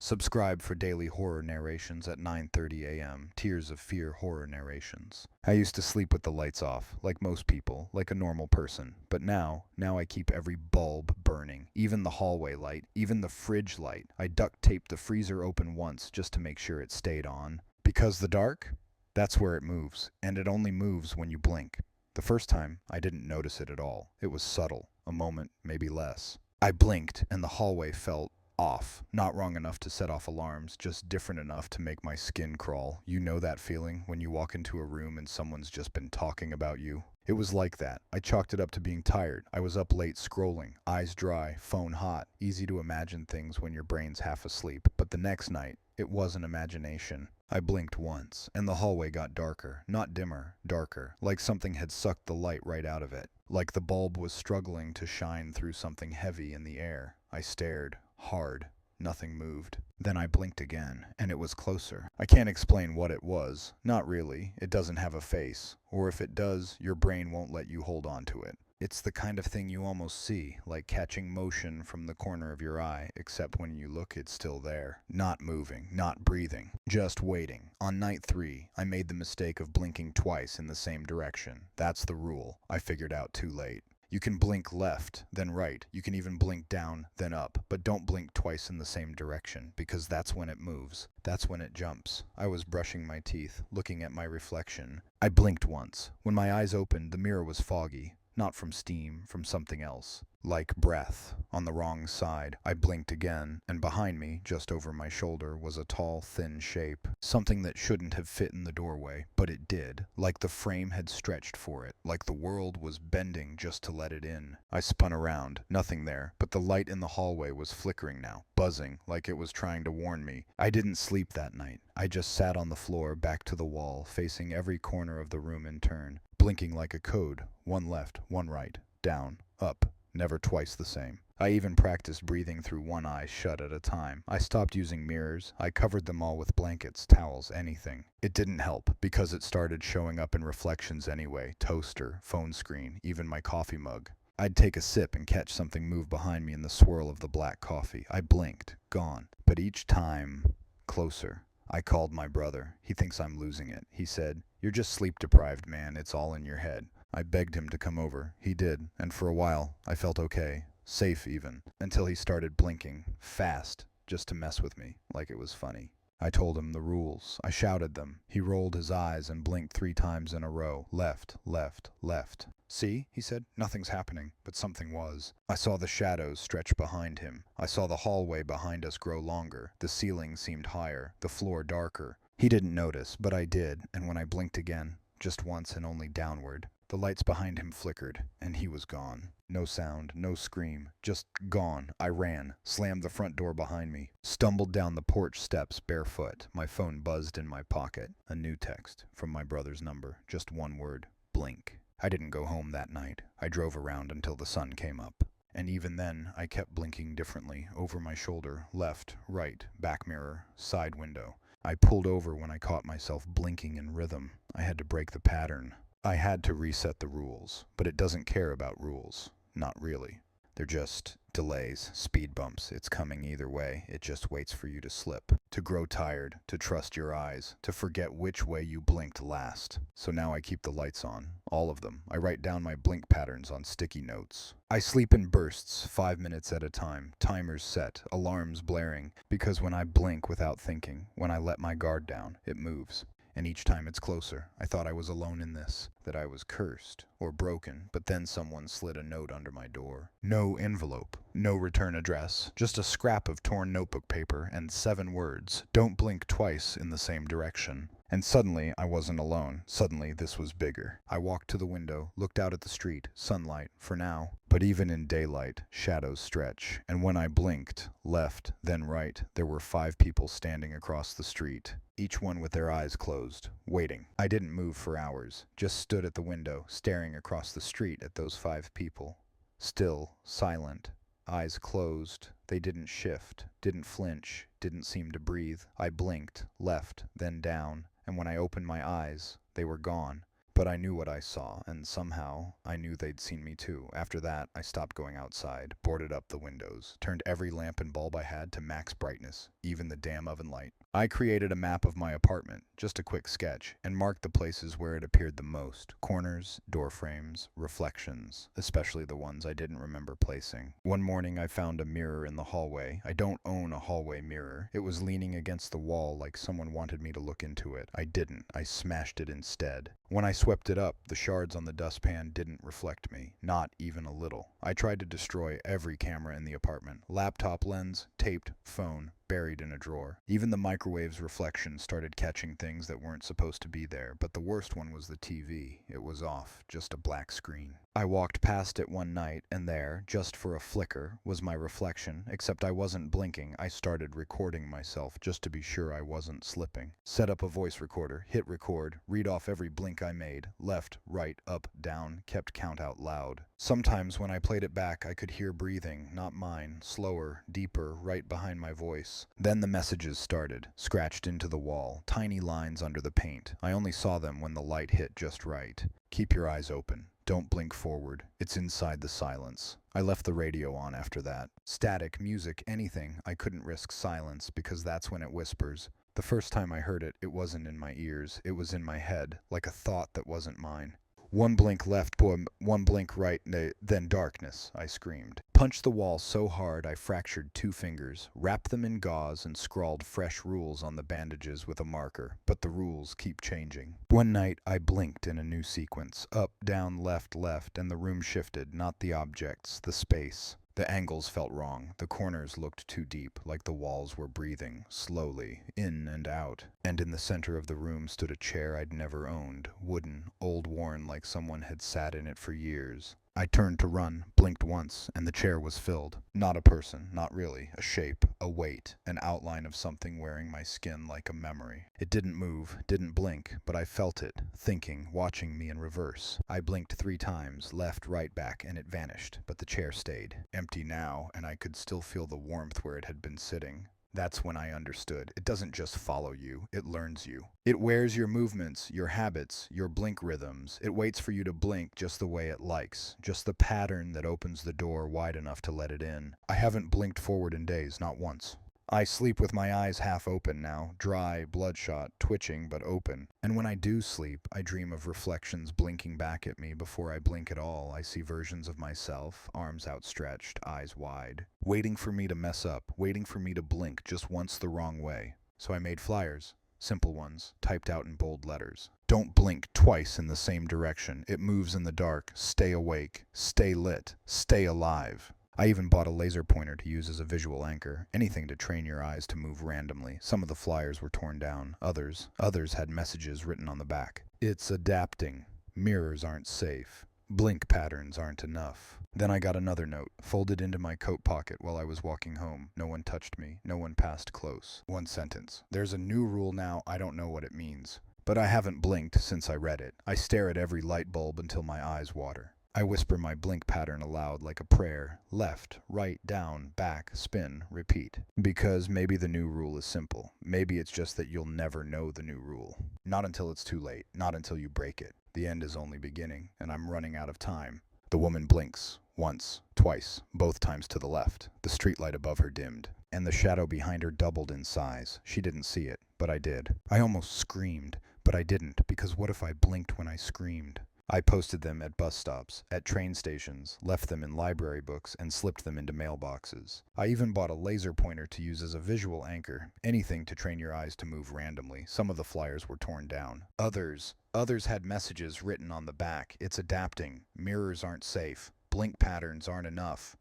Subscribe for daily horror narrations at 9:30 a.m. Tears of Fear horror narrations. I used to sleep with the lights off, like most people, like a normal person. But now I keep every bulb burning, even the hallway light, even the fridge light. I duct taped the freezer open once just to make sure it stayed on. Because the dark? That's where it moves, and it only moves when you blink. The first time, I didn't notice it at all. It was subtle, a moment, maybe less. I blinked, and the hallway felt off. Not wrong enough to set off alarms, just different enough to make my skin crawl. You know that feeling when you walk into a room and someone's just been talking about you? It was like that. I chalked it up to being tired. I was up late scrolling, eyes dry, phone hot. Easy to imagine things when your brain's half asleep. But the next night, it wasn't imagination. I blinked once, and the hallway got darker. Not dimmer, darker. Like something had sucked the light right out of it. Like the bulb was struggling to shine through something heavy in the air. I stared. Hard. Nothing moved. Then I blinked again, and it was closer. I can't explain what it was. Not really. It doesn't have a face. Or if it does, your brain won't let you hold on to it. It's the kind of thing you almost see, like catching motion from the corner of your eye, except when you look it's still there. Not moving, not breathing, just waiting. On night 3, I made the mistake of blinking twice in the same direction. That's the rule. I figured out too late. You can blink left, then right. You can even blink down, then up. But don't blink twice in the same direction, because that's when it moves. That's when it jumps. I was brushing my teeth, looking at my reflection. I blinked once. When my eyes opened, the mirror was foggy. Not from steam, from something else. Like breath. On the wrong side. I blinked again, and behind me, just over my shoulder, was a tall, thin shape. Something that shouldn't have fit in the doorway, but it did. Like the frame had stretched for it. Like the world was bending just to let it in. I spun around. Nothing there, but the light in the hallway was flickering now, buzzing, like it was trying to warn me. I didn't sleep that night. I just sat on the floor, back to the wall, facing every corner of the room in turn. Blinking like a code. One left, one right, down, up. Never twice the same. I even practiced breathing through one eye shut at a time. I stopped using mirrors. I covered them all with blankets, towels, anything. It didn't help, because it started showing up in reflections anyway. Toaster, phone screen, even my coffee mug. I'd take a sip and catch something move behind me in the swirl of the black coffee. I blinked. Gone. But each time, closer. I called my brother. He thinks I'm losing it. He said, "You're just sleep deprived, man. It's all in your head." I begged him to come over. He did, and for a while, I felt okay. Safe, even. Until he started blinking. Fast. Just to mess with me. Like it was funny. I told him the rules. I shouted them. He rolled his eyes and blinked 3 times in a row. Left, left, left. "See?" he said. "Nothing's happening." But something was. I saw the shadows stretch behind him. I saw the hallway behind us grow longer. The ceiling seemed higher. The floor darker. He didn't notice, but I did, and when I blinked again, just once and only downward, the lights behind him flickered, and he was gone. No sound, no scream, just gone. I ran, slammed the front door behind me, stumbled down the porch steps barefoot. My phone buzzed in my pocket. A new text from my brother's number. Just one word. Blink. I didn't go home that night. I drove around until the sun came up. And even then, I kept blinking differently, over my shoulder, left, right, back mirror, side window. I pulled over when I caught myself blinking in rhythm. I had to break the pattern. I had to reset the rules, but it doesn't care about rules. Not really. They're just delays, speed bumps. It's coming either way. It just waits for you to slip, to grow tired, to trust your eyes, to forget which way you blinked last. So now I keep the lights on, all of them. I write down my blink patterns on sticky notes. I sleep in bursts, 5 minutes at a time, timers set, alarms blaring, because when I blink without thinking, when I let my guard down, it moves. And each time it's closer. I thought I was alone in this, that I was cursed or broken, but then someone slid a note under my door. No envelope, no return address, just a scrap of torn notebook paper and 7 words. Don't blink twice in the same direction. And suddenly, I wasn't alone. Suddenly, this was bigger. I walked to the window, looked out at the street, sunlight, for now. But even in daylight, shadows stretch. And when I blinked, left, then right, there were 5 people standing across the street, each one with their eyes closed, waiting. I didn't move for hours, just stood at the window, staring across the street at those 5 people. Still, silent, eyes closed. They didn't shift, didn't flinch, didn't seem to breathe. I blinked, left, then down. And when I opened my eyes, they were gone. But I knew what I saw, and somehow I knew they'd seen me too. After that, I stopped going outside, boarded up the windows, turned every lamp and bulb I had to max brightness, even the damn oven light. I created a map of my apartment, just a quick sketch, and marked the places where it appeared the most. Corners, door frames, reflections, especially the ones I didn't remember placing. One morning I found a mirror in the hallway. I don't own a hallway mirror. It was leaning against the wall like someone wanted me to look into it. I didn't. I smashed it instead. When I swept it up, the shards on the dustpan didn't reflect me, not even a little. I tried to destroy every camera in the apartment. Laptop lens, taped, phone, buried in a drawer. Even the microwave's reflection started catching things that weren't supposed to be there, but the worst one was the TV. It was off, just a black screen. I walked past it one night, and there, just for a flicker, was my reflection, except I wasn't blinking. I started recording myself just to be sure I wasn't slipping. Set up a voice recorder, hit record, read off every blink I made, left, right, up, down, kept count out loud. Sometimes when I played it back, I could hear breathing, not mine, slower, deeper, right behind my voice. Then the messages started, scratched into the wall, tiny lines under the paint. I only saw them when the light hit just right. Keep your eyes open. Don't blink forward. It's inside the silence. I left the radio on after that. Static, music, anything. I couldn't risk silence because that's when it whispers. The first time I heard it, it wasn't in my ears. It was in my head, like a thought that wasn't mine. One blink left, one blink right, then darkness, I screamed. Punched the wall so hard I fractured 2 fingers, wrapped them in gauze, and scrawled fresh rules on the bandages with a marker. But the rules keep changing. One night I blinked in a new sequence. Up, down, left, and the room shifted, not the objects, the space. The angles felt wrong. The corners looked too deep, like the walls were breathing, slowly, in and out. And in the center of the room stood a chair I'd never owned, wooden, old-worn like someone had sat in it for years. I turned to run, blinked once, and the chair was filled. Not a person, not really. A shape, a weight, an outline of something wearing my skin like a memory. It didn't move, didn't blink, but I felt it, thinking, watching me in reverse. I blinked 3 times, left, right, back, and it vanished, but the chair stayed. Empty now, and I could still feel the warmth where it had been sitting. That's when I understood. It doesn't just follow you, it learns you. It wears your movements, your habits, your blink rhythms. It waits for you to blink just the way it likes, just the pattern that opens the door wide enough to let it in. I haven't blinked forward in days, not once. I sleep with my eyes half open now, dry, bloodshot, twitching but open. And when I do sleep, I dream of reflections blinking back at me before I blink at all. I see versions of myself, arms outstretched, eyes wide, waiting for me to mess up, waiting for me to blink just once the wrong way. So I made flyers, simple ones, typed out in bold letters. Don't blink twice in the same direction. It moves in the dark. Stay awake. Stay lit. Stay alive. I even bought a laser pointer to use as a visual anchor, anything to train your eyes to move randomly. Some of the flyers were torn down, others had messages written on the back. It's adapting. Mirrors aren't safe. Blink patterns aren't enough. Then I got another note, folded into my coat pocket while I was walking home. No one touched me. No one passed close. One sentence. There's a new rule now. I don't know what it means. But I haven't blinked since I read it. I stare at every light bulb until my eyes water. I whisper my blink pattern aloud like a prayer. Left, right, down, back, spin, repeat. Because maybe the new rule is simple. Maybe it's just that you'll never know the new rule. Not until it's too late. Not until you break it. The end is only beginning, and I'm running out of time. The woman blinks. Once, twice, both times to the left. The streetlight above her dimmed, and the shadow behind her doubled in size. She didn't see it, but I did. I almost screamed, but I didn't, because what if I blinked when I screamed? I posted them at bus stops, at train stations, left them in library books, and slipped them into mailboxes. I even bought a laser pointer to use as a visual anchor, anything to train your eyes to move randomly. Some of the flyers were torn down. Others had messages written on the back. It's adapting. Mirrors aren't safe. Blink patterns aren't enough.